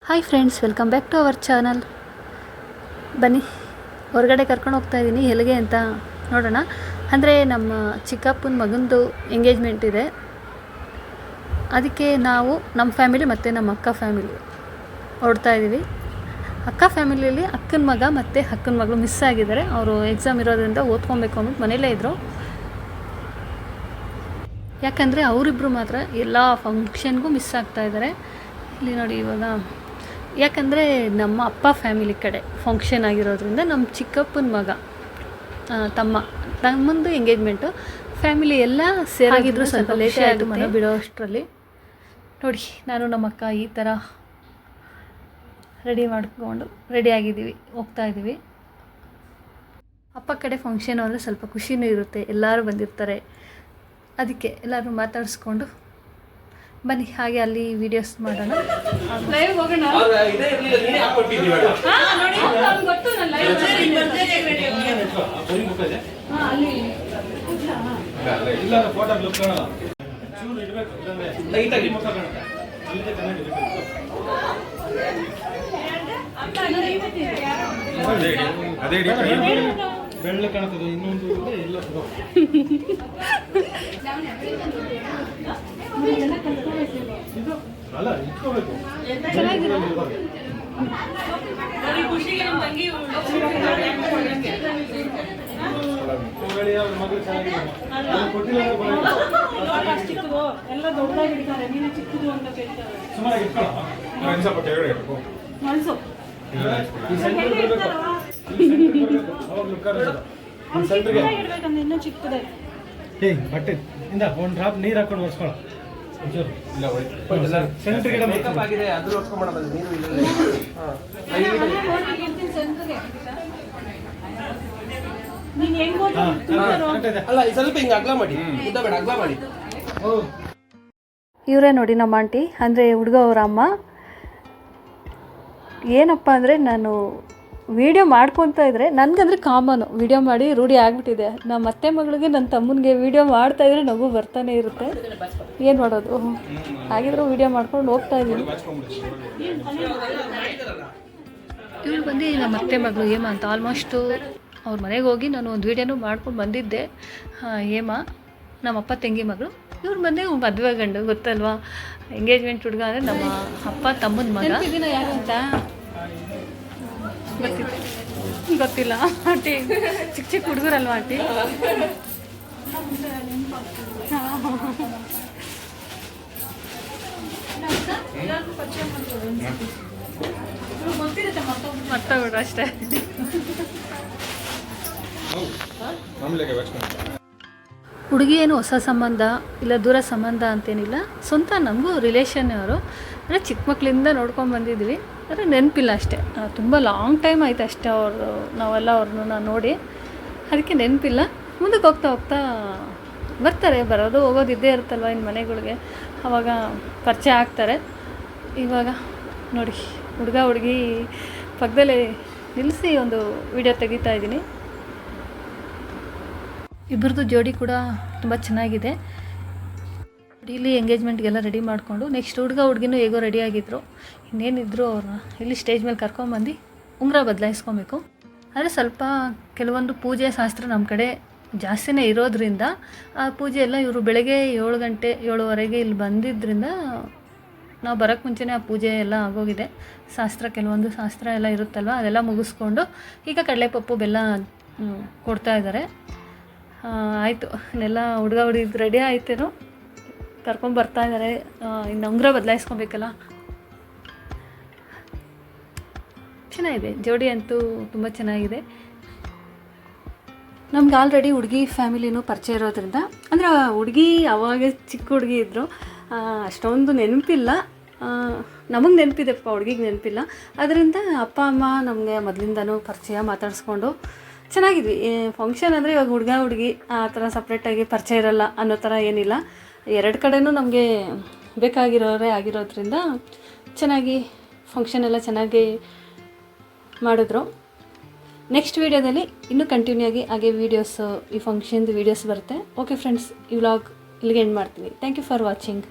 Hi friends, welcome back to our channel. ಬನ್ನಿ, ಹೊರಗಡೆ ಕರ್ಕೊಂಡು ಹೋಗ್ತಾ ಇದ್ದೀನಿ. ಎಲ್ಲಿಗೆ ಅಂತ ನೋಡೋಣ. ಅಂದರೆ ನಮ್ಮ ಚಿಕ್ಕಪ್ಪನ ಮಗಂದು ಎಂಗೇಜ್ಮೆಂಟ್ ಇದೆ. ಅದಕ್ಕೆ ನಾವು ನಮ್ಮ ಫ್ಯಾಮಿಲಿ ಮತ್ತು ನಮ್ಮ ಅಕ್ಕ ಫ್ಯಾಮಿಲಿ ಹೊರಡ್ತಾ ಇದ್ದೀವಿ. ಅಕ್ಕ ಫ್ಯಾಮಿಲಿಯಲ್ಲಿ ಅಕ್ಕನ ಮಗ ಮತ್ತು ಅಕ್ಕನ ಮಗಳು ಮಿಸ್ ಆಗಿದ್ದಾರೆ. ಅವರು ಎಕ್ಸಾಮ್ ಇರೋದ್ರಿಂದ ಓದ್ಕೊಬೇಕು ಅಂದ್ಬಿಟ್ಟು ಮನೇಲೇ ಇದ್ದರು. ಯಾಕಂದರೆ ಅವರಿಬ್ಬರು ಮಾತ್ರ ಎಲ್ಲ ಫಂಕ್ಷನ್ಗೂ ಮಿಸ್ ಆಗ್ತಾಯಿದ್ದಾರೆ. ಇಲ್ಲಿ ನೋಡಿ, ಇವಾಗ ಯಾಕಂದರೆ ನಮ್ಮ ಅಪ್ಪ ಫ್ಯಾಮಿಲಿ ಕಡೆ ಫಂಕ್ಷನ್ ಆಗಿರೋದ್ರಿಂದ ನಮ್ಮ ಚಿಕ್ಕಪ್ಪನ ಮಗ ತಮ್ಮಂದು ಎಂಗೇಜ್ಮೆಂಟು ಫ್ಯಾಮಿಲಿ ಎಲ್ಲ ಸೇರಾಗಿದ್ರು. ಸ್ವಲ್ಪ ಲೇಟ್ ಆಯಿತು ಮನೆ ಬಿಡೋ ಅಷ್ಟರಲ್ಲಿ. ನೋಡಿ, ನಾನು ನಮ್ಮ ಅಕ್ಕ ಈ ಥರ ರೆಡಿ ಆಗಿದ್ದೀವಿ, ಹೋಗ್ತಾ ಇದ್ದೀವಿ. ಅಪ್ಪ ಕಡೆ ಫಂಕ್ಷನ್ ಅಂದರೆ ಸ್ವಲ್ಪ ಖುಷಿನೂ ಇರುತ್ತೆ, ಎಲ್ಲರೂ ಬಂದಿರ್ತಾರೆ. ಅದಕ್ಕೆ ಎಲ್ಲರೂ ಮಾತಾಡಿಸ್ಕೊಂಡು ಬನ್ನಿ, ಹಾಗೆ ಅಲ್ಲಿ ವಿಡಿಯೋಸ್ ಮಾಡೋಣ. ಬೆಳ್ಳ ಕಾಣ್ತದೆ, ಇನ್ನೊಂದು ಇಲ್ಲ ಅಲ್ಲ ಇಟ್ಕೋಬೇಕು. ಮಗಳು ಚೆನ್ನಾಗಿದೆ, ಎಲ್ಲ ದೊಡ್ಡದಾಗಿರ್ತಾರೆ, ನೀನು ಚಿಕ್ಕದು ಅಂತ ಕೇಳ್ತಾರೆ. ಸುಮಾರಾಗಿ ಇಟ್ಕೊಳ್ಳೋ ಸ್ವಲ್ಪ ಕೆಳಗಡೆ ಇಟ್ಕೋ. ಇನ್ನೂ ಚಿಕ್ಕದೆ ಬಟ್ಟೆ ಇಂದ ಒಂದು ಡ್ರಾಪ್ ನೀರು ಹಾಕೊಂಡು ಒರೆಸ್ಕೊಳ್ಳೋ. ಇವರೇ ನೋಡಿ ನಮ್ಮ ಆಂಟಿ, ಅಂದರೆ ಹುಡುಗ ಅವರ ಅಮ್ಮ. ಏನಪ್ಪ ಅಂದರೆ, ನಾನು ವೀಡಿಯೋ ಮಾಡ್ಕೊತಾ ಇದ್ದರೆ ನನಗಂದರೆ ಕಾಮನು, ವೀಡಿಯೋ ಮಾಡಿ ರೂಢಿ ಆಗಿಬಿಟ್ಟಿದೆ. ನಮ್ಮ ಅತ್ತೆ ಮಗಳಿಗೆ ನನ್ನ ತಮ್ಮನಿಗೆ ವೀಡಿಯೋ ಮಾಡ್ತಾಯಿದ್ರೆ ನಗು ಬರ್ತಾನೆ ಇರುತ್ತೆ. ಏನು ಮಾಡೋದು, ಹಾಗಿದ್ರು ವೀಡಿಯೋ ಮಾಡ್ಕೊಂಡು ಹೋಗ್ತಾ ಇದ್ದೀನಿ. ಇವಳು ಬಂದು ನಮ್ಮ ಅತ್ತೆ ಮಗಳು ಹೇಮ ಅಂತ. ಆಲ್ಮೋಸ್ಟು ಅವ್ರ ಮನೆಗೆ ಹೋಗಿ ನಾನು ಒಂದು ವೀಡಿಯೋನೂ ಮಾಡ್ಕೊಂಡು ಬಂದಿದ್ದೆ. ಹೇಮ ನಮ್ಮಪ್ಪ ತಂಗಿ ಮಗಳು. ಇವ್ರು ಬಂದು ಮದುವೆ ಗಂಡು, ಗೊತ್ತಲ್ವಾ, ಎಂಗೇಜ್ಮೆಂಟ್ ಹುಡುಗ ಅಂದರೆ ನಮ್ಮ ಅಪ್ಪ ತಮ್ಮನ ಮಗ. ಯಾರು ಅಂತ ಗೊತ್ತಿಲ್ಲ ಆಂಟಿ, ಚಿಕ್ಕ ಚಿಕ್ಕ ಹುಡುಗರಲ್ವಾ ಆಂಟಿ? ಮರ್ತೋಗ್ಬಿಡ್ರು ಅಷ್ಟೇ. ಹುಡುಗಿ ಏನು ಹೊಸ ಸಂಬಂಧ ಇಲ್ಲ, ದೂರ ಸಂಬಂಧ ಅಂತೇನಿಲ್ಲ, ಸ್ವಂತ ನಮಗೂ ರಿಲೇಷನ್ ಅವರು. ಅಂದರೆ ಚಿಕ್ಕ ಮಕ್ಕಳಿಂದ ನೋಡ್ಕೊಂಡು ಬಂದಿದ್ವಿ. ಆದರೆ ನೆನಪಿಲ್ಲ ಅಷ್ಟೇ, ತುಂಬ ಲಾಂಗ್ ಟೈಮ್ ಆಯ್ತು ಅಷ್ಟೇ ನಾವೆಲ್ಲ ಅವ್ರನ್ನ ನೋಡಿ. ಅದಕ್ಕೆ ನೆನಪಿಲ್ಲ. ಮುಂದಕ್ಕೆ ಹೋಗ್ತಾ ಹೋಗ್ತಾ ಬರ್ತಾರೆ, ಬರೋದು ಹೋಗೋದು ಇದ್ದೇ ಇರುತ್ತಲ್ವ ಇನ್ನು ಮನೆಗಳಿಗೆ, ಆವಾಗ ಪರಿಚಯ ಆಗ್ತಾರೆ. ಇವಾಗ ನೋಡಿ, ಹುಡುಗ ಹುಡುಗಿ ಪಕ್ಕದಲ್ಲೇ ನಿಲ್ಲಿಸಿ ಒಂದು ವಿಡಿಯೋ ತೆಗಿತಾ ಇದ್ದೀನಿ. ಇಬ್ಬರದು ಜೋಡಿ ಕೂಡ ತುಂಬ ಚೆನ್ನಾಗಿದೆ. ಇಲ್ಲಿ ಎಂಗೇಜ್ಮೆಂಟ್ಗೆಲ್ಲ ರೆಡಿ ಮಾಡಿಕೊಂಡು ನೆಕ್ಸ್ಟ್ ಹುಡುಗ ಹುಡುಗಿನೂ ಹೇಗೋ ರೆಡಿಯಾಗಿದ್ದರು. ಇನ್ನೇನಿದ್ರು ಅವ್ರನ್ನ ಇಲ್ಲಿ ಸ್ಟೇಜ್ ಮೇಲೆ ಕರ್ಕೊಂಬಂದು ಉಂಗುರ ಬದಲಾಯಿಸ್ಕೊಬೇಕು. ಆದರೆ ಸ್ವಲ್ಪ ಕೆಲವೊಂದು ಪೂಜೆ ಶಾಸ್ತ್ರ ನಮ್ಮ ಕಡೆ ಜಾಸ್ತಿನೇ ಇರೋದ್ರಿಂದ ಆ ಪೂಜೆ ಎಲ್ಲ ಇವರು ಬೆಳಗ್ಗೆ 7 ಗಂಟೆ 7:15 ಇಲ್ಲಿ ಬಂದಿದ್ದರಿಂದ ನಾವು ಬರೋಕ್ಕೆ ಮುಂಚೆನೇ ಆ ಪೂಜೆ ಎಲ್ಲ ಆಗೋಗಿದೆ. ಕೆಲವೊಂದು ಶಾಸ್ತ್ರ ಎಲ್ಲ ಇರುತ್ತಲ್ವ, ಅದೆಲ್ಲ ಮುಗಿಸ್ಕೊಂಡು ಈಗ ಕಡಲೆಪಪ್ಪು ಬೆಲ್ಲ ಕೊಡ್ತಾಯಿದ್ದಾರೆ. ಆಯಿತು, ಇನ್ನೆಲ್ಲ ಹುಡುಗ ಹುಡುಗಿ ರೆಡಿ ಆಯ್ತೇನೋ, ಕರ್ಕೊಂಬರ್ತಾ ಇದ್ದಾರೆ. ಇನ್ನು ಉಂಗುರ ಬದಲಾಯಿಸ್ಕೊಬೇಕಲ್ಲ. ಚೆನ್ನಾಗಿದೆ, ಜೋಡಿ ಅಂತೂ ತುಂಬ ಚೆನ್ನಾಗಿದೆ. ನಮ್ಗೆ ಆಲ್ರೆಡಿ ಹುಡುಗಿ ಫ್ಯಾಮಿಲಿನೂ ಪರಿಚಯ ಇರೋದ್ರಿಂದ, ಅಂದರೆ ಹುಡುಗಿ ಅವಾಗ ಚಿಕ್ಕ ಹುಡುಗಿ ಇದ್ದರು, ಅಷ್ಟೊಂದು ನೆನಪಿಲ್ಲ. ನಮಗೆ ನೆನಪಿದೆಪ್ಪ, ಹುಡುಗಿಗೆ ನೆನಪಿಲ್ಲ. ಅದರಿಂದ ಅಪ್ಪ ಅಮ್ಮ ನಮಗೆ ಮೊದಲಿಂದನೂ ಪರಿಚಯ, ಮಾತಾಡಿಸ್ಕೊಂಡು ಚೆನ್ನಾಗಿದ್ವಿ. ಫಂಕ್ಷನ್ ಅಂದರೆ ಇವಾಗ ಹುಡುಗ ಹುಡುಗಿ ಆ ಥರ ಸಪ್ರೇಟಾಗಿ ಪರಿಚಯ ಇರೋಲ್ಲ ಅನ್ನೋ ಥರ ಏನಿಲ್ಲ. ಎರಡು ಕಡೆಯೂ ನಮಗೆ ಬೇಕಾಗಿರೋರೇ ಆಗಿರೋದ್ರಿಂದ ಚೆನ್ನಾಗಿ ಫಂಕ್ಷನ್ ಎಲ್ಲ ಚೆನ್ನಾಗಿ ಮಾಡಿದ್ರು. ನೆಕ್ಸ್ಟ್ ವೀಡಿಯೋದಲ್ಲಿ ಇನ್ನೂ ಕಂಟಿನ್ಯೂ ಆಗಿ ಹಾಗೆ ವೀಡಿಯೋಸ್, ಈ ಫಂಕ್ಷನ್ದು ವೀಡಿಯೋಸ್ ಬರುತ್ತೆ. ಓಕೆ ಫ್ರೆಂಡ್ಸ್, ಈ ವ್ಲಾಗ್ ಇಲ್ಲಿಗೆ ಎಂಡ್ ಮಾಡ್ತೀನಿ. Thank you for watching.